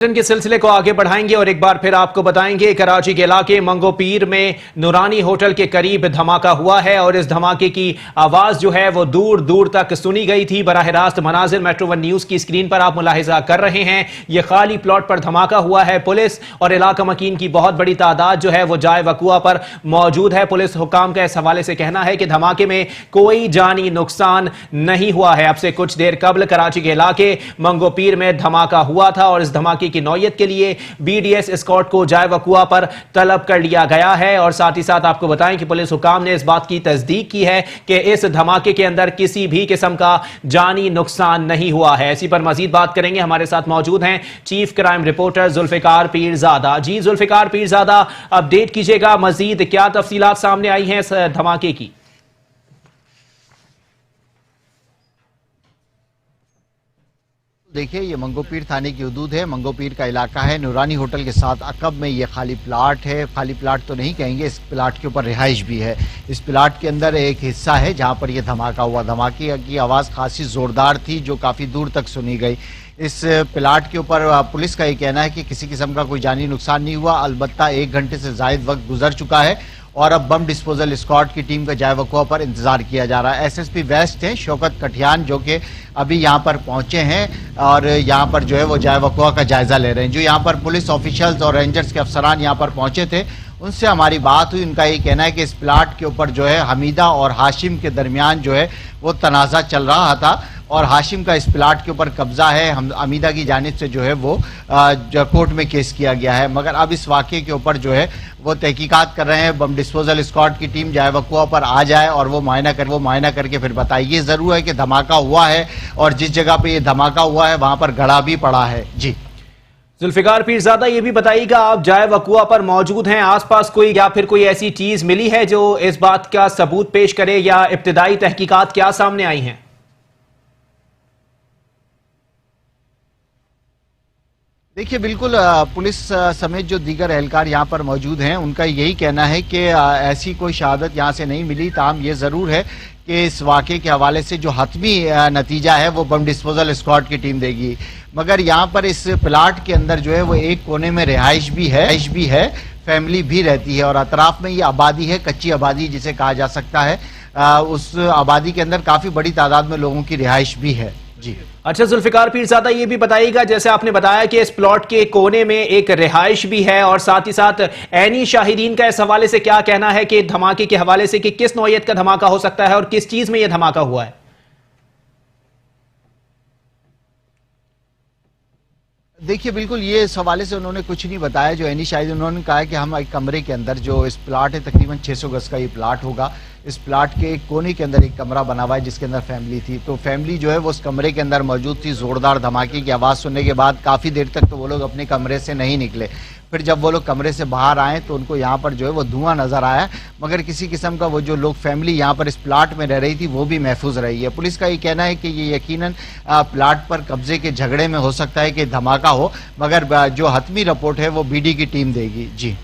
के सिलसिले को आगे बढ़ाएंगे और एक बार फिर आपको बताएंगे कराची के इलाके मंगो पीर में नूरानी होटल के करीब धमाका हुआ है और इस धमाके की आवाज जो है वो दूर दूर तक सुनी गई थी। बराह रास्त मनाजिर मेट्रो वन न्यूज की स्क्रीन पर आप मुलाहिजा कर रहे हैं। ये खाली प्लॉट पर धमाका हुआ है। पुलिस और इलाका मकीन की बहुत बड़ी तादाद जो है वो जाए वकुआ पर मौजूद है। पुलिस हुकाम का इस हवाले से कहना है कि धमाके में कोई जानी नुकसान नहीं हुआ है। अब से कुछ देर कबल कराची के इलाके मंगो पीर में धमाका हुआ था और इस धमाके की नौयत के लिए बीडीएस एस्कॉर्ट को जाए वकुआ पर तलब कर लिया गया है। और साथ ही साथ आपको बताएं कि पुलिस हुकाम ने इस बात की तस्दीक की है कि इस धमाके के अंदर किसी भी किस्म का जानी नुकसान नहीं हुआ है। इसी पर मजीद बात करेंगे। हमारे साथ मौजूद हैं chief crime reporter Zulfiqar Pirzada. जी जुल्फिकार पीरजादा, अपडेट कीजिएगा, मजीद क्या तफसीलात सामने आई हैं इस धमाके की? देखिए, ये मंगो पीर थाने की हदूद है। मंगो पीर का इलाका है। नूरानी होटल के साथ अकब में ये खाली प्लाट है। खाली प्लाट तो नहीं कहेंगे, इस प्लाट के ऊपर रिहाइश भी है। इस प्लाट के अंदर एक हिस्सा है जहाँ पर यह धमाका हुआ। धमाके की आवाज़ खासी ज़ोरदार थी जो काफ़ी दूर तक सुनी गई। इस प्लाट के ऊपर पुलिस का ये कहना है कि किसी किस्म का कोई जानी नुकसान नहीं हुआ। अलबत्ता 1 घंटे से ज़ायद वक्त गुजर चुका है और अब बम डिस्पोजल स्क्वाड की टीम का जाए वकुआ पर इंतजार किया जा रहा है। एसएसपी वेस्ट हैं शौकत कठियान, जो कि अभी यहाँ पर पहुंचे हैं और यहाँ पर जो है वो जाए वकुआ का जायजा ले रहे हैं। जो यहाँ पर पुलिस ऑफिशियल्स और रेंजर्स के अफसरान यहाँ पर पहुंचे थे, उनसे हमारी बात हुई। उनका ये कहना है कि इस प्लाट के ऊपर जो है हमीदा और हाशिम के दरमियान जो है वो तनाज़ा चल रहा था और हाशिम का इस प्लाट के ऊपर कब्जा है। हम हमीदा की जानिब से जो है वो कोर्ट में केस किया गया है, मगर अब इस वाक़े के ऊपर जो है वो तहकीकात कर रहे हैं। बम डिस्पोजल स्क्वाड की टीम जाए वकुआ पर आ जाए और वो मुआयना करके फिर बताए। ये ज़रूर है कि धमाका हुआ है और जिस जगह पे ये धमाका हुआ है वहाँ पर गड़ा भी पड़ा है। जी जुल्फिकार पीरजादा, ये भी बताइएगा, आप जाए वकुआ पर मौजूद हैं, आसपास कोई या फिर कोई ऐसी चीज़ मिली है जो इस बात का सबूत पेश करे या इब्तिदाई तहकीकात क्या सामने आई हैं? देखिए, बिल्कुल पुलिस समेत जो दीगर एहलकार यहाँ पर मौजूद हैं उनका यही कहना है कि ऐसी कोई शहादत यहाँ से नहीं मिली। ताहम ये ज़रूर है कि इस वाक़े के हवाले से जो हतमी नतीजा है वो बम डिस्पोजल स्क्वाड की टीम देगी। मगर यहाँ पर इस प्लाट के अंदर जो है वो एक कोने में रिहाइश भी है, फैमिली भी रहती है और अतराफ में ये आबादी है, कच्ची आबादी जिसे कहा जा सकता है। उस आबादी के अंदर काफ़ी बड़ी तादाद में लोगों की रिहाइश भी है। जी अच्छा जुल्फिकार पीरजादा, ये भी बताइएगा, जैसे आपने बताया कि इस प्लॉट के कोने में एक रिहाइश भी है और साथ ही साथ ऐनी शाहिदीन का इस हवाले से क्या कहना है कि धमाके के हवाले से कि किस नौयत का धमाका हो सकता है और किस चीज में यह धमाका हुआ है? देखिए, बिल्कुल ये इस हवाले से उन्होंने कुछ नहीं बताया। जो ऐनी शाहिद, उन्होंने कहा है कि हम एक कमरे के अंदर, जो इस प्लाट है तकरीबन 600 गज का ये प्लाट होगा, इस प्लाट के एक कोने के अंदर एक कमरा बना हुआ है जिसके अंदर फैमिली थी। तो फैमिली जो है वो उस कमरे के अंदर मौजूद थी। ज़ोरदार धमाके की आवाज़ सुनने के बाद काफ़ी देर तक तो वो लोग अपने कमरे से नहीं निकले। फिर जब वो लोग कमरे से बाहर आए तो उनको यहाँ पर जो है वो धुआं नज़र आया, मगर किसी किस्म का वो जो लोग फैमिली यहाँ पर इस प्लाट में रह रही थी वो भी महफूज रही है। पुलिस का ये कहना है कि ये यकीनन प्लाट पर कब्जे के झगड़े में हो सकता है कि धमाका हो, मगर जो हतमी रिपोर्ट है वो बीडी की टीम देगी। जी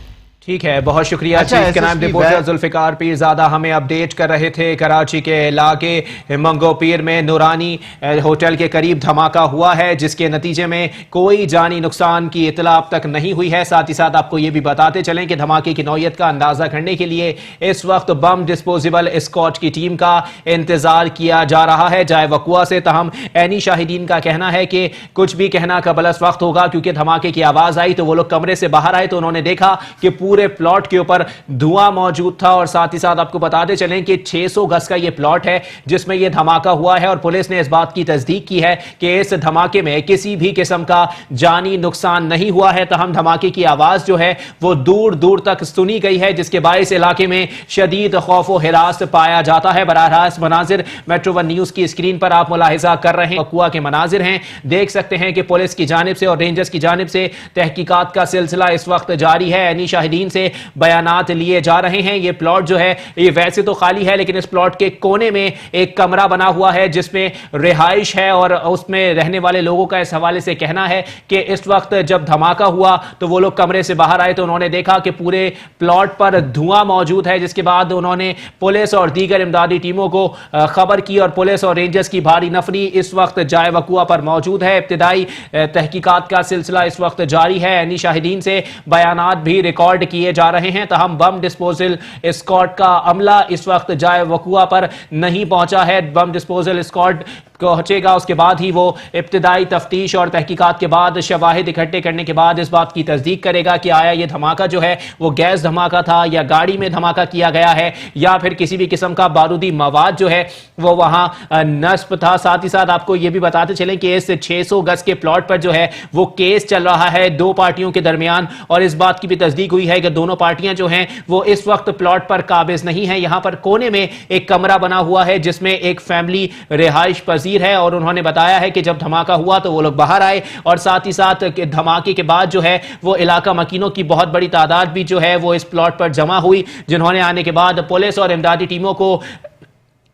ठीक है, बहुत शुक्रिया। Chief crime reporter Zulfiqar Pirzada हमें अपडेट कर रहे थे। कराची के इलाके मंगो पीर में नूरानी होटल के करीब धमाका हुआ है जिसके नतीजे में कोई जानी नुकसान की इतला अब तक नहीं हुई है। साथ ही साथ आपको ये भी बताते चलें कि धमाके की नौयत का अंदाजा करने के लिए इस वक्त बम डिस्पोजेबल स्क्वाड की टीम का इंतजार किया जा रहा है जाए वकुआ से। तहम ऐनी शाहिदीन का कहना है कि कुछ भी कहना कबलस वक्त होगा, क्योंकि धमाके की आवाज आई तो वो लोग कमरे से बाहर आए तो उन्होंने देखा कि पूरे प्लॉट के ऊपर धुआं मौजूद था। और साथ ही साथ आपको बताते चलें कि 600 गज का यह प्लॉट है जिसमें यह धमाका हुआ है और पुलिस ने इस बात की तस्दीक की है कि इस धमाके में किसी भी किस्म का जानी नुकसान नहीं हुआ है। तहम धमाके की आवाज जो है वो दूर दूर तक सुनी गई है जिसके बायस इलाके में शदीद खौफ व हिरास पाया जाता है। बराह रास्त मनाजिर मेट्रो वन न्यूज की स्क्रीन पर आप मुलाहिजा कर रहे हैं, वकुआ के मनाजिर हैं। देख सकते हैं कि पुलिस की जानिब से और रेंजर्स की जानिब से तहकीकात का सिलसिला इस वक्त जारी है। ऐनी शाहिदीन شاہدین سے بیانات لیے جا رہے ہیں. یہ پلاٹ جو ہے یہ ویسے تو خالی ہے لیکن اس پلاٹ کے کونے میں ایک کمرہ بنا ہوا ہے جس میں رہائش ہے اور اس میں رہنے والے لوگوں کا اس حوالے سے کہنا ہے کہ اس وقت جب دھماکہ ہوا تو وہ لوگ کمرے سے باہر آئے تو انہوں نے دیکھا کہ پورے پلاٹ پر دھواں موجود ہے, جس کے بعد انہوں نے پولیس اور دیگر امدادی ٹیموں کو خبر کی اور پولیس اور رینجرز کی بھاری نفری اس وقت جائے وقوع پر موجود ہے. ابتدائی تحقیقات کا سلسلہ اس وقت جاری ہے. عینی شاہدین سے بیانات بھی ریکارڈ کیے جا رہے ہیں. تاہم بم ڈسپوزل اسکواڈ کا عملہ اس وقت جائے وقوع پر نہیں پہنچا ہے. بم ڈسپوزل اسکواڈ پہنچے گا, اس کے بعد ہی وہ ابتدائی تفتیش اور تحقیقات کے بعد شواہد اکٹھے کرنے کے بعد اس بات کی تصدیق کرے گا کہ آیا یہ دھماکہ جو ہے وہ گیس دھماکہ تھا یا گاڑی میں دھماکہ کیا گیا ہے یا پھر کسی بھی قسم کا بارودی مواد جو ہے وہ وہاں نصب تھا. ساتھ ہی ساتھ آپ کو یہ بھی بتاتے چلیں کہ اس 600 گز کے پلاٹ پر جو ہے وہ کیس چل رہا ہے دو پارٹیوں کے درمیان, اور اس بات کی بھی تصدیق ہوئی ہے کہ دونوں پارٹیاں جو ہیں وہ اس وقت پلاٹ پر قابض نہیں ہیں. یہاں پر کونے میں ایک کمرہ بنا ہوا ہے جس میں ایک فیملی رہائش پذیر ہے, اور انہوں نے بتایا ہے کہ جب دھماکہ ہوا تو وہ لوگ باہر آئے اور ساتھ ہی ساتھ دھماکے کے بعد جو ہے وہ علاقہ مکینوں کی بہت بڑی تعداد بھی جو ہے وہ اس پلاٹ پر جمع ہوئی, جنہوں نے آنے کے بعد پولیس اور امدادی ٹیموں کو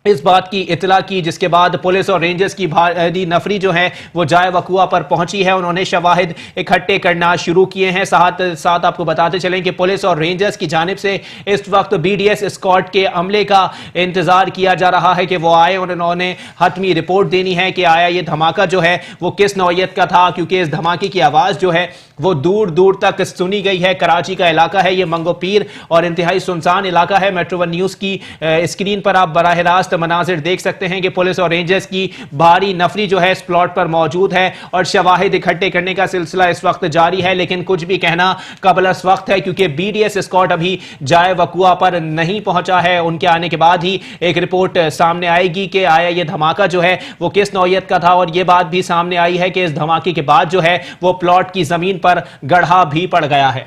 اس بات کی اطلاع کی, جس کے بعد پولیس اور رینجرز کی بھاری نفری جو ہے وہ جائے وقوع پر پہنچی ہے. انہوں نے شواہد اکٹھے کرنا شروع کیے ہیں. ساتھ آپ کو بتاتے چلیں کہ پولیس اور رینجرز کی جانب سے اس وقت بی ڈی ایس اسکواڈ کے عملے کا انتظار کیا جا رہا ہے کہ وہ آئے اور انہوں نے حتمی رپورٹ دینی ہے کہ آیا یہ دھماکہ جو ہے وہ کس نوعیت کا تھا, کیونکہ اس دھماکے کی آواز جو ہے وہ دور دور تک سنی گئی ہے. کراچی کا علاقہ ہے یہ منگو پیر اور انتہائی سنسان علاقہ ہے. میٹرو ون نیوز کی اسکرین پر آپ براہ راست مناظر دیکھ سکتے ہیں کہ پولیس اور رینجرز کی بھاری نفری جو ہے اس پلاٹ پر موجود ہے اور شواہد اکٹھے کرنے کا سلسلہ اس وقت جاری ہے, لیکن کچھ بھی کہنا قبل از وقت ہے کیونکہ بی ڈی ایس اسکواڈ ابھی جائے وقوع پر نہیں پہنچا ہے. ان کے آنے کے بعد ہی ایک رپورٹ سامنے آئے گی کہ آیا یہ دھماکہ جو ہے وہ کس نوعیت کا تھا, اور یہ بات بھی سامنے آئی ہے کہ اس دھماکے کے بعد جو ہے وہ پلاٹ کی زمین پر گڑھا بھی پڑ گیا ہے.